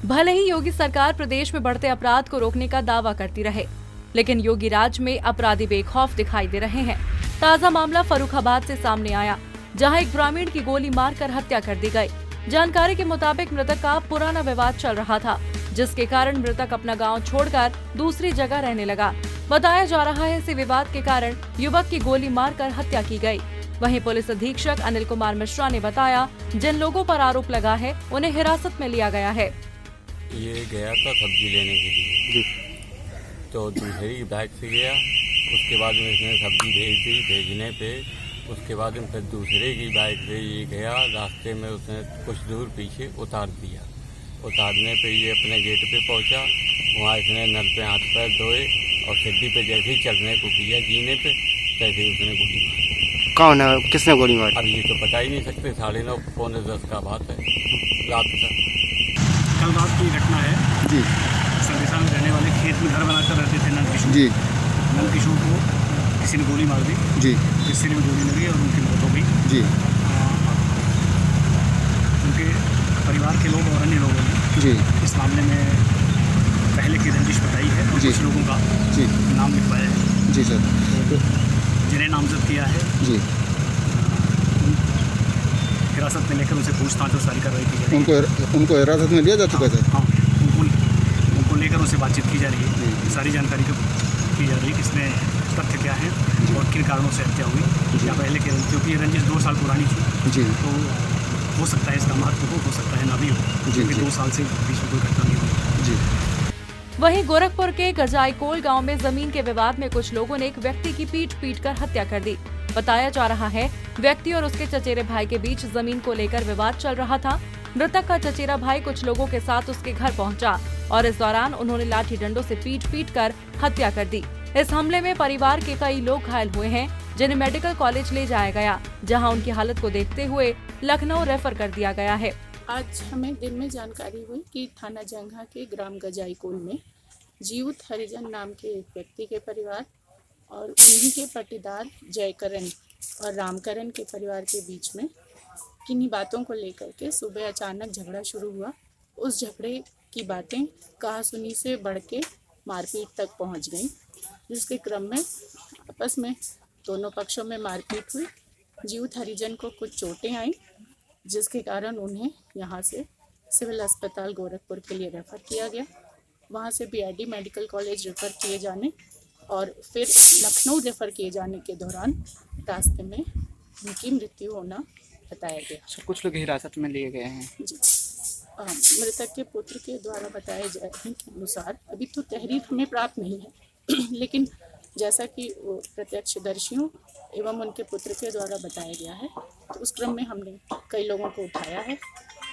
भले ही योगी सरकार प्रदेश में बढ़ते अपराध को रोकने का दावा करती रहे, लेकिन योगी राज में अपराधी बेखौफ दिखाई दे रहे हैं। ताजा मामला फर्रुखाबाद से सामने आया, जहां एक ग्रामीण की गोली मारकर हत्या कर दी गई। जानकारी के मुताबिक मृतक का पुराना विवाद चल रहा था, जिसके कारण मृतक अपना गांव छोड़कर दूसरी जगह रहने लगा। बताया जा रहा है इसी विवाद के कारण युवक की गोली मारकर हत्या की गई। वहीं पुलिस अधीक्षक अनिल कुमार मिश्रा ने बताया, जिन लोगों पर आरोप लगा है उन्हें हिरासत में लिया गया है। ये गया था सब्जी लेने के लिए, तो दूसरी बाइक से गया। उसके बाद में इसने सब्जी भेज दी। भेजने पे उसके बाद में फिर दूसरे की बाइक से ये गया। रास्ते में उसने कुछ दूर पीछे उतार दिया। उतारने पे ये अपने गेट पे पहुंचा। वहाँ इसने नल पे हाथ पैर धोए और सीढ़ी पे जैसे ही चढ़ने को किया जीने पे, तैसे ही उसने गोली मारी। कौन है, किसने गोली मारी? अब ये तो बता ही नहीं सकते। 9:30 पौने 10 का बात है, रात का। कल रात की घटना है जी। संदेशा में रहने वाले खेत में घर बनाकर रहते थे नंदकिशोर जी। नंदकिशोर को किसी ने गोली मार दी जी। जिससे भी गोली लगी और उनकी मौत हो गई। जी। उनके परिवार के लोग और अन्य लोगों ने जी इस मामले में पहले की रंजिश बताई है और कुछ लोगों का जी नाम लिखवाया है। जी सर। जिन्हें नामजद किया है जी। हिरासत में लेकर उसे पूछताछ और सारी कार्रवाई की जा रही है। उनको हिरासत में लिया जा चुका है? हाँ, उनको लेकर उसे बातचीत की जा रही है। सारी जानकारी की जा रही है कि इसमें तथ्य क्या है और किन कारणों से हत्या हुई या पहले के, क्योंकि ये रंजिश 2 साल पुरानी थी। जी। तो हो सकता है इसका महत्व हो सकता है ना भी हो, क्योंकि 2 साल से बीच में कोई घटना नहीं हुई। जी। वहीं गोरखपुर के गजाईकोल गांव में जमीन के विवाद में कुछ लोगों ने एक व्यक्ति की पीट कर हत्या कर दी। बताया जा रहा है, व्यक्ति और उसके चचेरे भाई के बीच जमीन को लेकर विवाद चल रहा था। मृतक का चचेरा भाई कुछ लोगों के साथ उसके घर पहुंचा और इस दौरान उन्होंने लाठी डंडों से पीट कर हत्या कर दी। इस हमले में परिवार के कई लोग घायल हुए हैं, जिन्हें मेडिकल कॉलेज ले जाया गया, जहां उनकी हालत को देखते हुए लखनऊ रेफर कर दिया गया है। आज हमें दिन में जानकारी हुई कि थाना जंघा के ग्राम गजाईकोल में जीवत हरिजन नाम के एक व्यक्ति के परिवार और उन्हीं के पटीदार जयकरण और रामकरण के परिवार के बीच में किन्हीं बातों को लेकर के सुबह अचानक झगड़ा शुरू हुआ। उस झगड़े की बातें कहासुनी से बढ़ के मारपीट तक पहुंच गई, जिसके क्रम में आपस में दोनों पक्षों में मारपीट हुई। जीवत हरिजन को कुछ चोटें आईं, जिसके कारण उन्हें यहाँ से सिविल अस्पताल गोरखपुर के लिए रेफ़र किया गया। वहाँ से बीआरडी मेडिकल कॉलेज रेफ़र किए जाने और फिर लखनऊ रेफ़र किए जाने के दौरान रास्ते में उनकी मृत्यु होना बताया गया। सर, कुछ लोग हिरासत में लिए गए हैं? जी। मृतक के पुत्र के द्वारा बताए जाने के अनुसार अभी तो तहरीर हमें प्राप्त नहीं है, लेकिन जैसा कि प्रत्यक्षदर्शियों एवं उनके पुत्र के द्वारा बताया गया है, तो उस क्रम में हमने कई लोगों को उठाया है,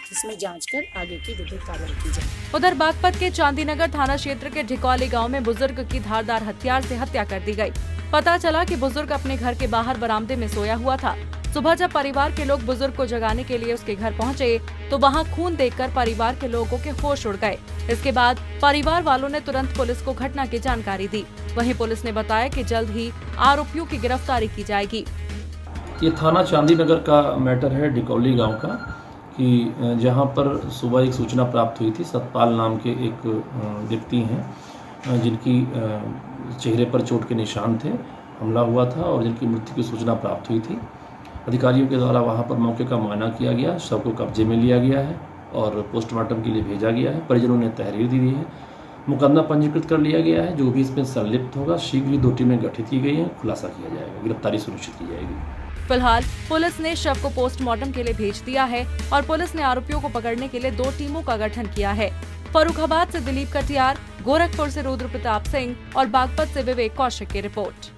जिसमें जांच कर आगे की विधिक कार्रवाई की जाए। उधर बागपत के चांदीनगर थाना क्षेत्र के ढिकौली गांव में बुजुर्ग की धारदार हथियार से हत्या कर दी गई। पता चला कि बुजुर्ग अपने घर के बाहर बरामदे में सोया हुआ था। सुबह जब परिवार के लोग बुजुर्ग को जगाने के लिए उसके घर पहुंचे, तो वहां खून देखकर परिवार के लोगों के होश उड़ गए। इसके बाद परिवार वालों ने तुरंत पुलिस को घटना की जानकारी दी। वहीं पुलिस ने बताया कि जल्द ही आरोपियों की गिरफ्तारी की जाएगी। ये थाना चांदीनगर का मैटर है, ढिकौली गांव का, कि जहां पर सुबह एक सूचना प्राप्त हुई थी। सतपाल नाम के एक व्यक्ति हैं जिनकी चेहरे पर चोट के निशान थे, हमला हुआ था और जिनकी मृत्यु की सूचना प्राप्त हुई थी। अधिकारियों के द्वारा वहां पर मौके का मुआयना किया गया, शव को कब्जे में लिया गया है और पोस्टमार्टम के लिए भेजा गया है। परिजनों ने तहरीर दी है, मुकदमा पंजीकृत कर लिया गया है। जो भी इसमें संलिप्त होगा शीघ्र ही 2 टीमें गठित की गई हैं, खुलासा किया जाएगा, गिरफ्तारी सुनिश्चित की जाएगी। फिलहाल पुलिस ने शव को पोस्टमार्टम के लिए भेज दिया है और पुलिस ने आरोपियों को पकड़ने के लिए 2 टीमों का गठन किया है। फर्रुखाबाद से दिलीप कटियार, गोरखपुर से रुद्र प्रताप सिंह और बागपत से विवेक कौशिक की रिपोर्ट।